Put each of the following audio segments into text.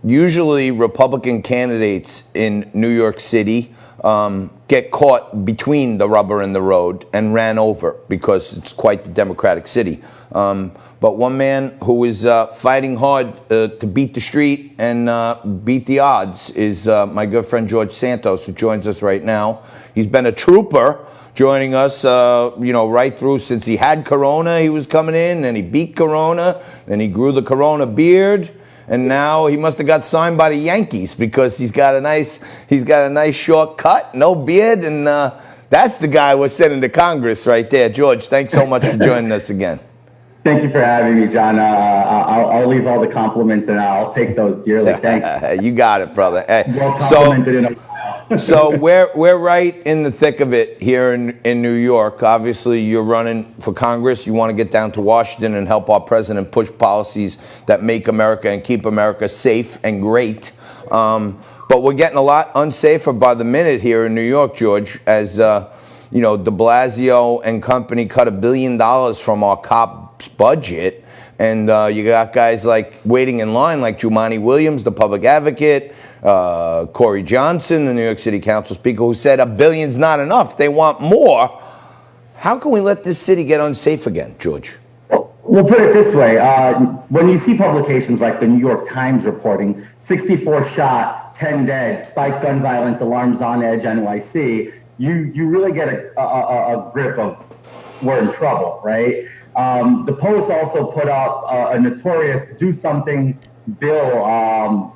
Usually Republican candidates in New York City get caught between the rubber and the road and ran over because it's quite the Democratic city. But one man who is fighting hard to beat the street and beat the odds is my good friend George Santos, who joins us right now. He's been a trooper joining us, right through since he had Corona. He was coming in, then he beat Corona, then he grew the Corona beard, and now he must have got signed by the Yankees because he's got a nice short cut, no beard, and that's the guy we're sending to Congress right there. George, thanks so much for joining us again. Thank you for having me, John. I'll leave all the compliments and I'll take those dearly. Thanks. You got it, brother. Hey, well complimented in a while. So we're right in the thick of it here in New York. Obviously, you're running for Congress. You want to get down to Washington and help our president push policies that make America and keep America safe and great. But we're getting a lot unsafer by the minute here in New York, George, as de Blasio and company cut $1 billion from our cops budget, and you got guys like waiting in line like Jumaane Williams, the public advocate, Corey Johnson, the New York City Council Speaker, who said $1 billion's not enough. They want more. How can we let this city get unsafe again, George? We'll put it this way. When you see publications like the New York Times reporting 64 shot, 10 dead, spike gun violence, alarms on edge, NYC, you really get a grip of we're in trouble, right? The Post also put up a notorious do something bill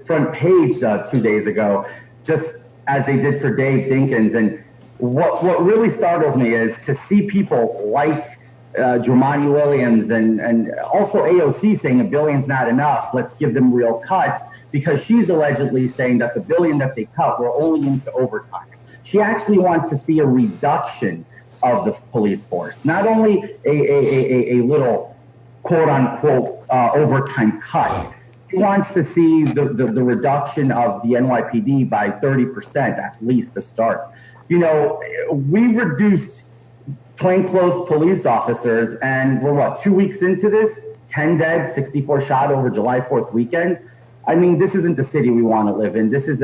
front page 2 days ago, just as they did for Dave Dinkins. And what really startles me is to see people like Jumaane Williams and also AOC saying $1 billion's not enough, let's give them real cuts, because she's allegedly saying that the $1 billion that they cut were only into overtime. She actually wants to see a reduction of the police force, not only a little quote unquote overtime cut. He wants to see the reduction of the NYPD by 30% at least to start. We reduced plainclothes police officers, and we're 2 weeks into this, 10 dead, 64 shot over July 4th weekend. I mean, this isn't the city we want to live in. This is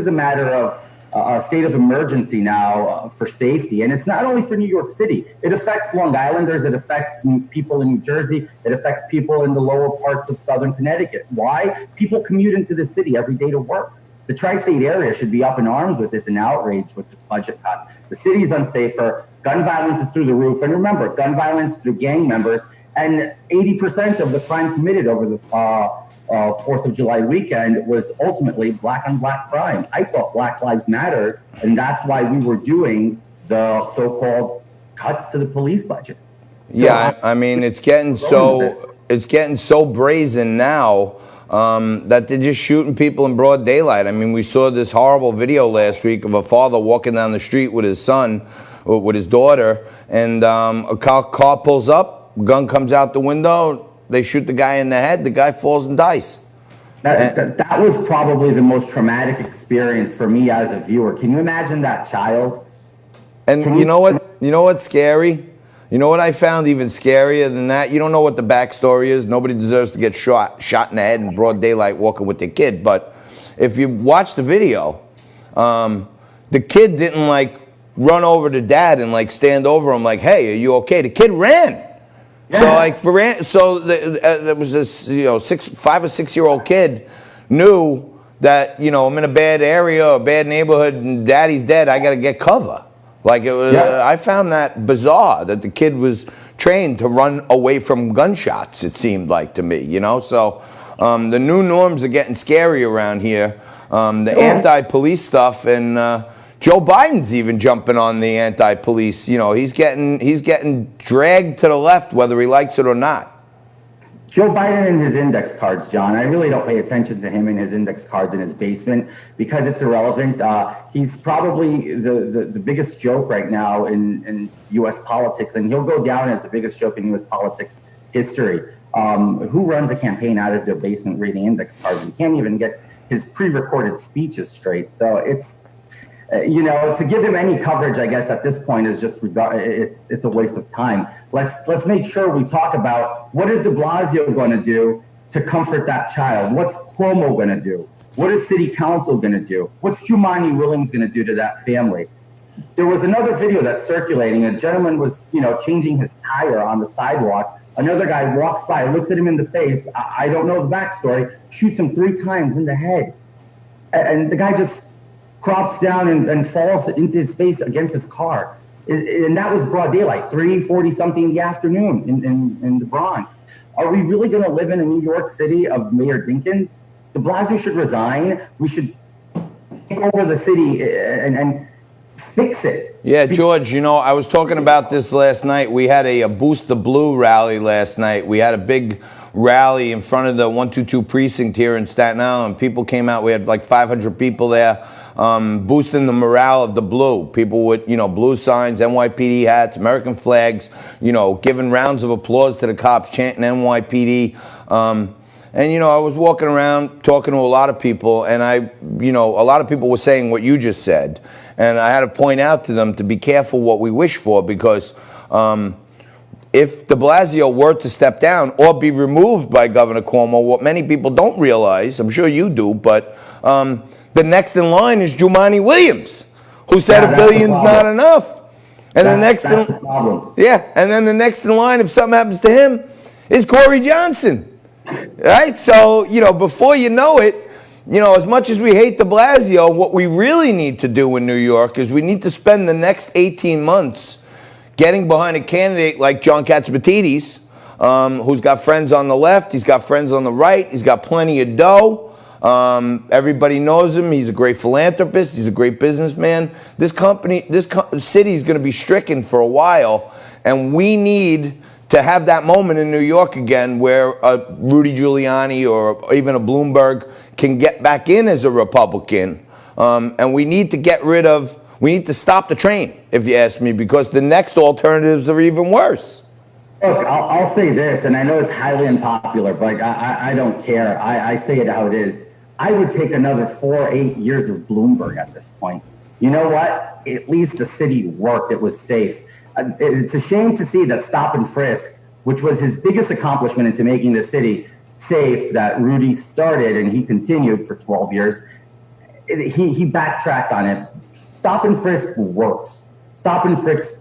a matter of a state of emergency now for safety. And it's not only for New York City. It affects Long Islanders. It affects people in New Jersey. It affects people in the lower parts of Southern Connecticut. Why? People commute into the city every day to work. The tri-state area should be up in arms with this and outraged with this budget cut. The city's unsafer. Gun violence is through the roof. And remember, gun violence through gang members. And 80% of the crime committed over the 4th of July weekend was ultimately black on black crime. I thought Black Lives Matter, and that's why we were doing the so-called cuts to the police budget. Yeah, I mean, it's getting so brazen now that they're just shooting people in broad daylight. I mean, we saw this horrible video last week of a father walking down the street with his son, or with his daughter, and a car pulls up, gun comes out the window. They shoot the guy in the head. The guy falls and dies. That was probably the most traumatic experience for me as a viewer. Can you imagine that child? And you know what's scary? You know what I found even scarier than that? You don't know what the backstory is. Nobody deserves to get shot in the head in broad daylight walking with their kid. But if you watch the video, the kid didn't run over to dad and stand over him like, "Hey, are you okay?" The kid ran. Yeah. There was this 5 or 6 year old kid knew that I'm in a bad area or a bad neighborhood and daddy's dead. I got to get cover. I found that bizarre that the kid was trained to run away from gunshots. It seemed like to me, So the new norms are getting scary around here. The anti-police stuff and. Joe Biden's even jumping on the anti-police. He's getting dragged to the left, whether he likes it or not. Joe Biden and his index cards, John. I really don't pay attention to him and his index cards in his basement because it's irrelevant. He's probably the biggest joke right now in U.S. politics, and he'll go down as the biggest joke in U.S. politics history. Who runs a campaign out of their basement reading index cards and can't even get his pre-recorded speeches straight? So it's to give him any coverage, I guess, at this point is just it's a waste of time. Let's make sure we talk about what is de Blasio going to do to comfort that child? What's Cuomo going to do? What is city council going to do? What's Jumaane Williams going to do to that family? There was another video that's circulating. A gentleman was, changing his tire on the sidewalk. Another guy walks by, looks at him in the face. I don't know the backstory. Shoots him 3 times in the head. And the guy just crops down and falls into his face against his car. And that was broad daylight, 3:40 something in the afternoon in the Bronx. Are we really going to live in a New York City of Mayor Dinkins? De Blasio should resign. We should take over the city and fix it. Yeah, George, I was talking about this last night. We had a Boost the Blue rally last night. We had a big rally in front of the 122 precinct here in Staten Island. People came out. We had like 500 people there, boosting the morale of the blue. People with, blue signs, NYPD hats, American flags, giving rounds of applause to the cops, chanting NYPD. And, I was walking around talking to a lot of people, and a lot of people were saying what you just said. And I had to point out to them to be careful what we wish for, because if de Blasio were to step down or be removed by Governor Cuomo, what many people don't realize, I'm sure you do, but the next in line is Jumaane Williams, who said $1 billion's not enough. And the next and then the next in line, if something happens to him, is Corey Johnson. Right? So, before you know it, as much as we hate de Blasio, what we really need to do in New York is we need to spend the next 18 months getting behind a candidate like John Katsimatidis, who's got friends on the left, he's got friends on the right, he's got plenty of dough. Everybody knows him. He's a great philanthropist. He's a great businessman. This city is going to be stricken for a while, and we need to have that moment in New York again where a Rudy Giuliani or even a Bloomberg can get back in as a Republican. And we need to stop the train, if you ask me, because the next alternatives are even worse. Look, I'll say this, and I know it's highly unpopular, but I don't care. I say it how it is. I would take another 4-8 years as Bloomberg at this point. You know what? At least the city worked. It was safe. It's a shame to see that stop and frisk, which was his biggest accomplishment into making the city safe, that Rudy started and he continued for 12 years. He backtracked on it. Stop and frisk works. Stop and frisk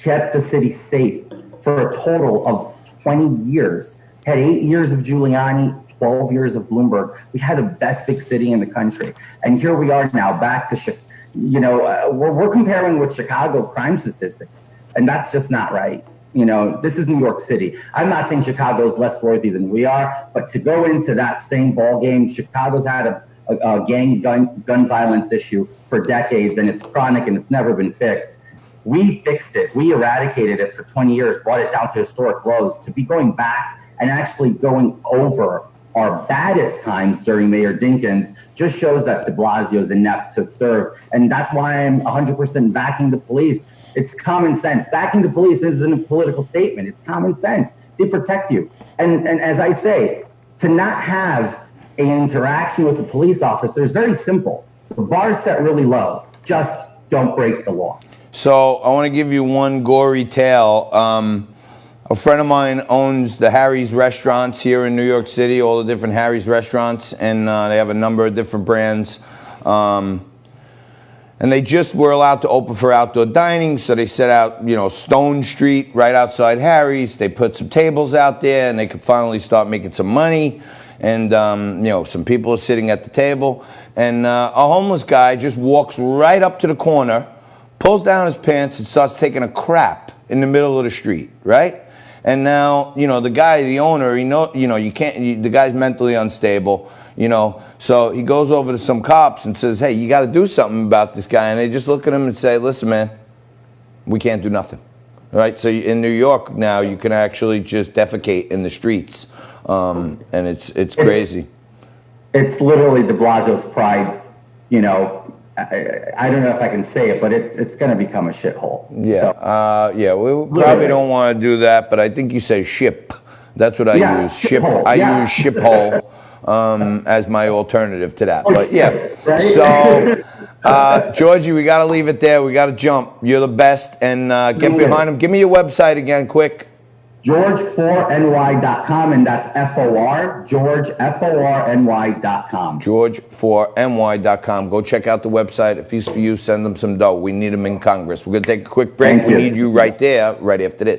kept the city safe for a total of 20 years. Had 8 years of Giuliani, 12 years of Bloomberg. We had the best big city in the country. And here we are now back to we're comparing with Chicago crime statistics, and that's just not right. This is New York City. I'm not saying Chicago is less worthy than we are, but to go into that same ball game, Chicago's had a gang gun violence issue for decades, and it's chronic and it's never been fixed. We fixed it. We eradicated it for 20 years, brought it down to historic lows. To be going back and actually going over our baddest times during Mayor Dinkins just shows that de Blasio is inept to serve. And that's why I'm 100% backing the police. It's common sense. Backing the police isn't a political statement. It's common sense. They protect you. And as I say, to not have an interaction with a police officer is very simple. The bar's set really low. Just don't break the law. So I want to give you one gory tale. A friend of mine owns the Harry's restaurants here in New York City, all the different Harry's restaurants, and they have a number of different brands. And they just were allowed to open for outdoor dining, so they set out, Stone Street right outside Harry's. They put some tables out there, and they could finally start making some money. And, some people are sitting at the table. And a homeless guy just walks right up to the corner, pulls down his pants, and starts taking a crap in the middle of the street, right? And now, the guy, the owner, the guy's mentally unstable, so he goes over to some cops and says, hey, you got to do something about this guy. And they just look at him and say, listen, man, we can't do nothing. Right? So in New York now, you can actually just defecate in the streets. And it's crazy. It's literally de Blasio's pride, I don't know if I can say it, but it's going to become a shithole. Yeah, so, we probably don't want to do that, but I think you say ship. That's what I use. Ship. I use ship hole as my alternative to that. But yeah, so Georgie, we got to leave it there. We got to jump. You're the best, and get behind him. Give me your website again, quick. George4ny.com, and that's F-O-R, George, F-O-R-N-Y.com. George4ny.com. Go check out the website. If he's for you, send them some dough. We need him in Congress. We're going to take a quick break. Thank We you. need you right there, right after this.